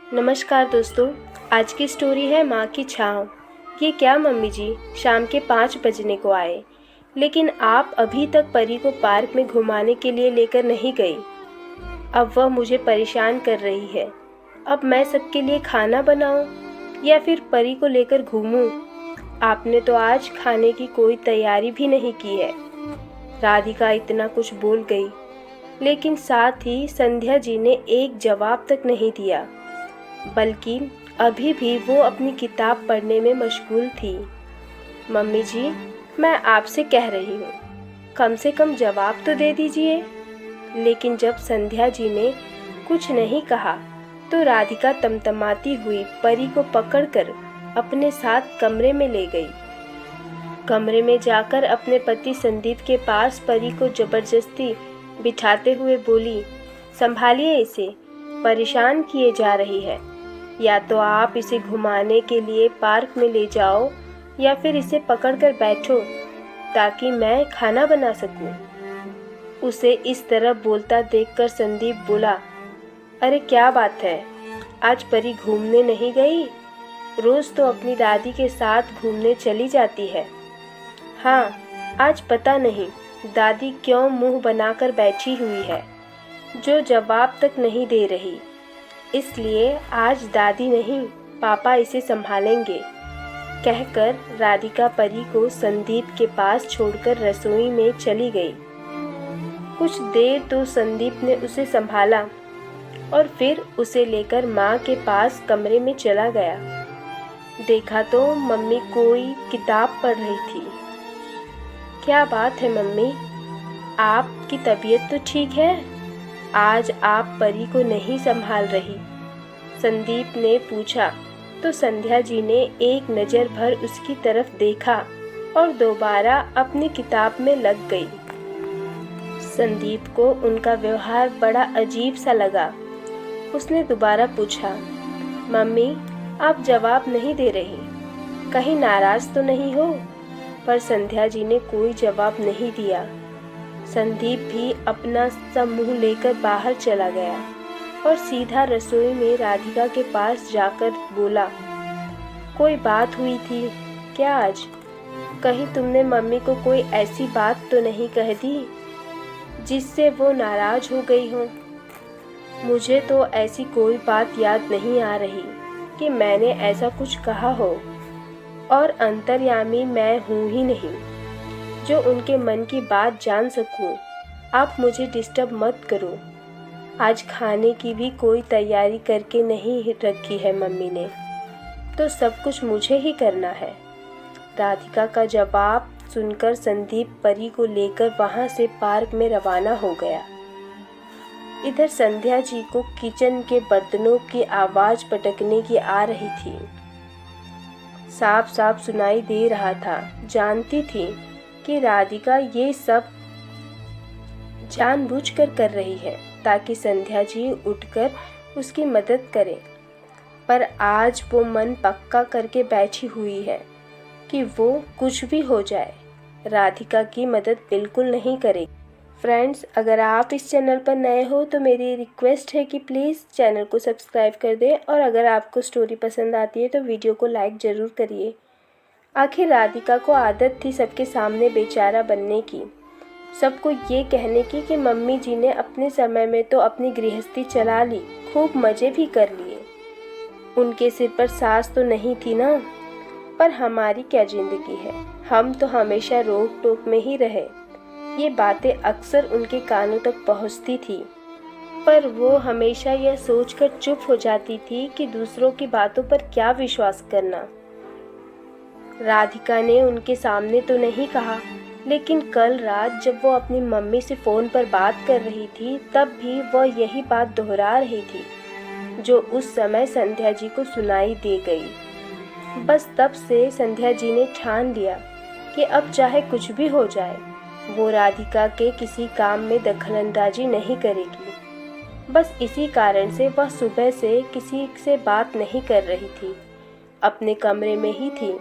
नमस्कार दोस्तों। आज की स्टोरी है माँ की छाँव। ये क्या मम्मी जी, शाम के 5 बजने को आए, लेकिन आप अभी तक परी को पार्क में घुमाने के लिए लेकर नहीं गई। अब वह मुझे परेशान कर रही है। अब मैं सबके लिए खाना बनाऊं या फिर परी को लेकर घूमूं? आपने तो आज खाने की कोई तैयारी भी नहीं की है। राधिका इतना कुछ बोल गई, लेकिन साथ ही संध्या जी ने एक जवाब तक नहीं दिया, बल्कि अभी भी वो अपनी किताब पढ़ने में मशगूल थी। मम्मी जी, मैं आपसे कह रही हूँ, कम से कम जवाब तो दे दीजिए। लेकिन जब संध्या जी ने कुछ नहीं कहा तो राधिका तमतमाती हुई परी को पकड़कर अपने साथ कमरे में ले गई। कमरे में जाकर अपने पति संदीप के पास परी को जबरदस्ती बिठाते हुए बोली, संभालिए इसे, परेशान किए जा रही है। या तो आप इसे घुमाने के लिए पार्क में ले जाओ या फिर इसे पकड़कर बैठो ताकि मैं खाना बना सकूं। उसे इस तरह बोलता देखकर संदीप बोला, अरे क्या बात है, आज परी घूमने नहीं गई? रोज तो अपनी दादी के साथ घूमने चली जाती है। हाँ, आज पता नहीं दादी क्यों मुंह बनाकर बैठी हुई है, जो जवाब तक नहीं दे रही। इसलिए आज दादी नहीं, पापा इसे संभालेंगे, कहकर राधिका परी को संदीप के पास छोड़कर रसोई में चली गई। कुछ देर तो संदीप ने उसे संभाला और फिर उसे लेकर माँ के पास कमरे में चला गया। देखा तो मम्मी कोई किताब पढ़ रही थी। क्या बात है मम्मी, आपकी तबीयत तो ठीक है? आज आप परी को नहीं संभाल रही? संदीप ने पूछा तो संध्या जी ने एक नज़र भर उसकी तरफ देखा और दोबारा अपनी किताब में लग गई। संदीप को उनका व्यवहार बड़ा अजीब सा लगा। उसने दोबारा पूछा, मम्मी आप जवाब नहीं दे रही, कहीं नाराज़ तो नहीं हो? पर संध्या जी ने कोई जवाब नहीं दिया। संदीप भी अपना सा मुंह लेकर बाहर चला गया और सीधा रसोई में राधिका के पास जाकर बोला, कोई बात हुई थी क्या आज? कहीं तुमने मम्मी को कोई ऐसी बात तो नहीं कह दी जिससे वो नाराज हो गई हो? मुझे तो ऐसी कोई बात याद नहीं आ रही कि मैंने ऐसा कुछ कहा हो, और अंतर्यामी मैं हूँ ही नहीं जो उनके मन की बात जान सकूं। आप मुझे डिस्टर्ब मत करो। आज खाने की भी कोई तैयारी करके नहीं रखी है मम्मी ने, तो सब कुछ मुझे ही करना है। राधिका का जवाब सुनकर संदीप परी को लेकर वहां से पार्क में रवाना हो गया। इधर संध्या जी को किचन के बर्तनों की आवाज़ पटकने की आ रही थी। साफ साफ सुनाई दे रहा था। जानती थी कि राधिका ये सब जानबूझकर कर रही है ताकि संध्या जी उठकर उसकी मदद करे, पर आज वो मन पक्का करके बैठी हुई है कि वो कुछ भी हो जाए, राधिका की मदद बिल्कुल नहीं करेगी। फ्रेंड्स, अगर आप इस चैनल पर नए हो तो मेरी रिक्वेस्ट है कि प्लीज़ चैनल को सब्सक्राइब कर दें, और अगर आपको स्टोरी पसंद आती है तो वीडियो को लाइक ज़रूर करिए। आखिर राधिका को आदत थी सबके सामने बेचारा बनने की, सबको ये कहने की कि मम्मी जी ने अपने समय में तो अपनी गृहस्थी चला ली, खूब मज़े भी कर लिए, उनके सिर पर सास तो नहीं थी ना। पर हमारी क्या ज़िंदगी है, हम तो हमेशा रोक टोक में ही रहे। ये बातें अक्सर उनके कानों तक पहुंचती थी, पर वो हमेशा यह सोचकर चुप हो जाती थी कि दूसरों की बातों पर क्या विश्वास करना। राधिका ने उनके सामने तो नहीं कहा, लेकिन कल रात जब वो अपनी मम्मी से फ़ोन पर बात कर रही थी तब भी वह यही बात दोहरा रही थी जो उस समय संध्या जी को सुनाई दे गई। बस तब से संध्या जी ने ठान लिया कि अब चाहे कुछ भी हो जाए वो राधिका के किसी काम में दखलंदाजी नहीं करेगी। बस इसी कारण से वह सुबह से किसी से बात नहीं कर रही थी, अपने कमरे में ही थी।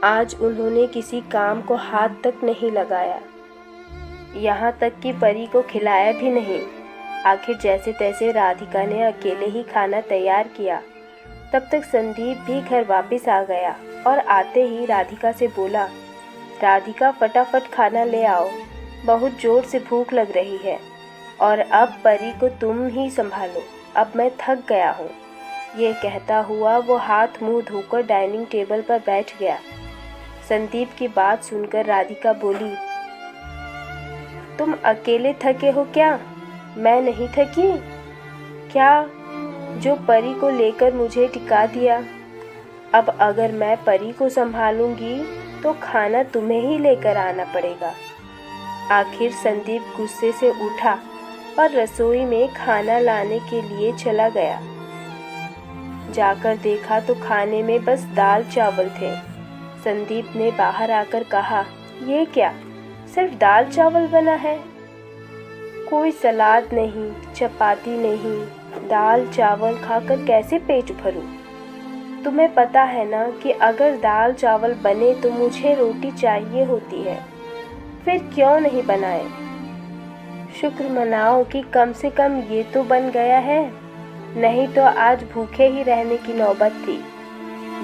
आज उन्होंने किसी काम को हाथ तक नहीं लगाया, यहाँ तक कि परी को खिलाया भी नहीं। आखिर जैसे तैसे राधिका ने अकेले ही खाना तैयार किया तब तक संदीप भी घर वापस आ गया और आते ही राधिका से बोला, राधिका फटाफट खाना ले आओ, बहुत जोर से भूख लग रही है और अब परी को तुम ही संभालो, अब मैं थक गया हूँ। ये कहता हुआ वो हाथ मुंह धोकर डाइनिंग टेबल पर बैठ गया। संदीप की बात सुनकर राधिका बोली, तुम अकेले थके हो क्या? मैं नहीं थकी क्या? जो परी को लेकर मुझे टिका दिया, अब अगर मैं परी को संभालूंगी तो खाना तुम्हें ही लेकर आना पड़ेगा। आखिर संदीप गुस्से से उठा और रसोई में खाना लाने के लिए चला गया। जाकर देखा तो खाने में बस दाल चावल थे। संदीप ने बाहर आकर कहा, ये क्या, सिर्फ दाल चावल बना है? कोई सलाद नहीं, चपाती नहीं, दाल चावल खाकर कैसे पेट भरूं? तुम्हें पता है ना कि अगर दाल चावल बने तो मुझे रोटी चाहिए होती है, फिर क्यों नहीं बनाए? शुक्र मनाओ कि कम से कम ये तो बन गया है, नहीं तो आज भूखे ही रहने की नौबत थी।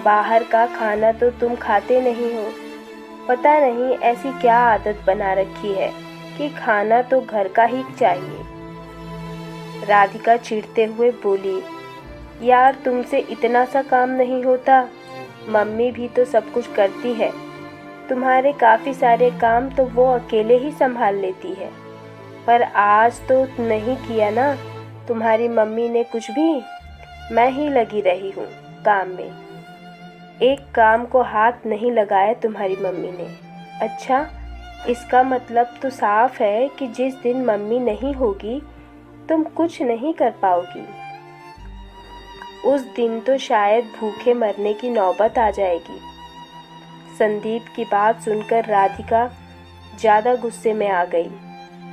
बाहर का खाना तो तुम खाते नहीं हो, पता नहीं ऐसी क्या आदत बना रखी है कि खाना तो घर का ही चाहिए। राधिका चिढ़ते हुए बोली, यार तुमसे इतना सा काम नहीं होता, मम्मी भी तो सब कुछ करती है, तुम्हारे काफ़ी सारे काम तो वो अकेले ही संभाल लेती है, पर आज तो नहीं किया ना तुम्हारी मम्मी ने कुछ भी, मैं ही लगी रही हूँ काम में। एक काम को हाथ नहीं लगाया तुम्हारी मम्मी ने। अच्छा, इसका मतलब तो साफ है कि जिस दिन मम्मी नहीं होगी तुम कुछ नहीं कर पाओगी। उस दिन तो शायद भूखे मरने की नौबत आ जाएगी। संदीप की बात सुनकर राधिका ज़्यादा गुस्से में आ गई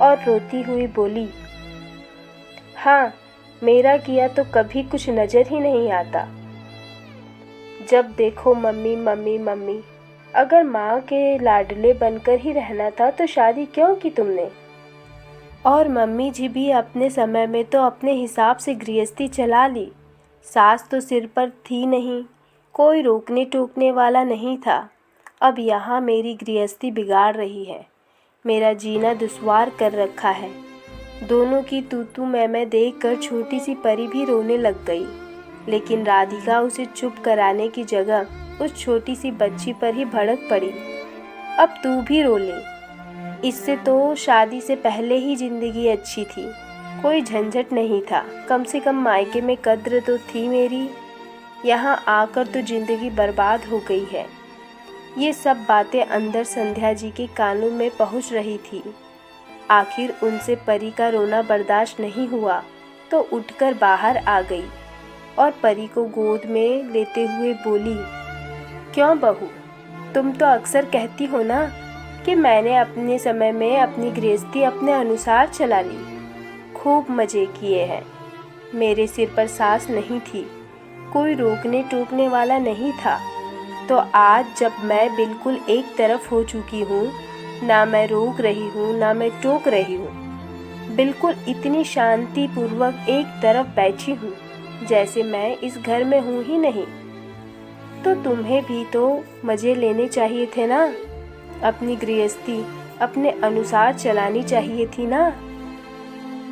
और रोती हुई बोली, हाँ, मेरा किया तो कभी कुछ नज़र ही नहीं आता। जब देखो मम्मी मम्मी मम्मी, अगर माँ के लाडले बनकर ही रहना था तो शादी क्यों की तुमने? और मम्मी जी भी अपने समय में तो अपने हिसाब से गृहस्थी चला ली, सास तो सिर पर थी नहीं, कोई रोकने टोकने वाला नहीं था। अब यहाँ मेरी गृहस्थी बिगाड़ रही है, मेरा जीना दुश्वार कर रखा है। दोनों की तू मैं देखकर छोटी सी परी भी रोने लग गई, लेकिन राधिका उसे चुप कराने की जगह उस छोटी सी बच्ची पर ही भड़क पड़ी। अब तू भी रो ले, इससे तो शादी से पहले ही जिंदगी अच्छी थी, कोई झंझट नहीं था, कम से कम मायके में कद्र तो थी मेरी, यहाँ आकर तो जिंदगी बर्बाद हो गई है। ये सब बातें अंदर संध्या जी के कानों में पहुँच रही थी। आखिर उनसे परी का रोना बर्दाश्त नहीं हुआ तो उठकर बाहर आ गई और परी को गोद में लेते हुए बोली, क्यों बहू, तुम तो अक्सर कहती हो ना कि मैंने अपने समय में अपनी गृहस्थी अपने अनुसार चला ली, खूब मज़े किए हैं। मेरे सिर पर सास नहीं थी, कोई रोकने टोकने वाला नहीं था, तो आज जब मैं बिल्कुल एक तरफ हो चुकी हूँ, ना मैं रोक रही हूँ ना मैं टोक रही हूँ, बिल्कुल इतनी शांति पूर्वक एक तरफ बैठी हूँ जैसे मैं इस घर में हूँ ही नहीं, तो तुम्हें भी तो मज़े लेने चाहिए थे ना, अपनी गृहस्थी अपने अनुसार चलानी चाहिए थी ना।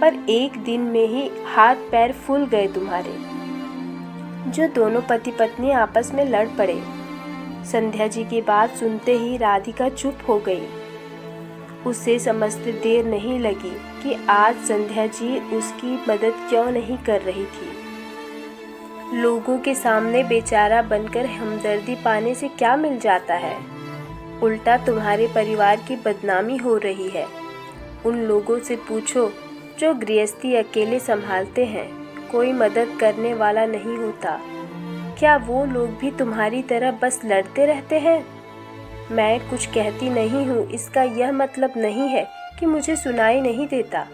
पर एक दिन में ही हाथ पैर फूल गए तुम्हारे, जो दोनों पति पत्नी आपस में लड़ पड़े। संध्या जी की बात सुनते ही राधिका चुप हो गई। उसे समझते देर नहीं लगी कि आज संध्या जी उसकी मदद क्यों नहीं कर रही थी। लोगों के सामने बेचारा बनकर हमदर्दी पाने से क्या मिल जाता है, उल्टा तुम्हारे परिवार की बदनामी हो रही है। उन लोगों से पूछो जो गृहस्थी अकेले संभालते हैं, कोई मदद करने वाला नहीं होता, क्या वो लोग भी तुम्हारी तरह बस लड़ते रहते हैं? मैं कुछ कहती नहीं हूँ, इसका यह मतलब नहीं है कि मुझे सुनाई नहीं देता,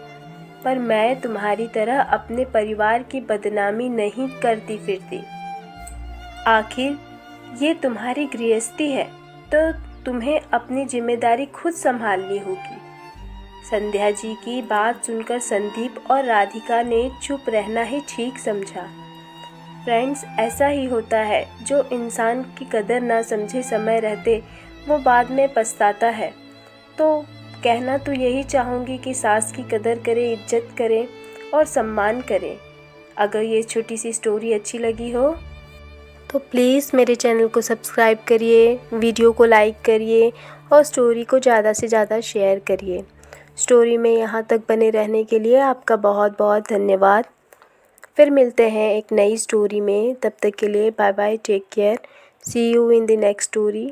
पर मैं तुम्हारी तरह अपने परिवार की बदनामी नहीं करती फिरती। आखिर ये तुम्हारी गृहस्थी है तो तुम्हें अपनी जिम्मेदारी खुद संभालनी होगी। संध्या जी की बात सुनकर संदीप और राधिका ने चुप रहना ही ठीक समझा। फ्रेंड्स, ऐसा ही होता है, जो इंसान की कदर ना समझे समय रहते वो बाद में पछताता है। तो कहना तो यही चाहूँगी कि सास की कदर करें, इज्जत करें और सम्मान करें। अगर ये छोटी सी स्टोरी अच्छी लगी हो तो प्लीज़ मेरे चैनल को सब्सक्राइब करिए, वीडियो को लाइक करिए और स्टोरी को ज़्यादा से ज़्यादा शेयर करिए। स्टोरी में यहाँ तक बने रहने के लिए आपका बहुत बहुत धन्यवाद। फिर मिलते हैं एक नई स्टोरी में, तब तक के लिए bye bye, take care, see you in the next story.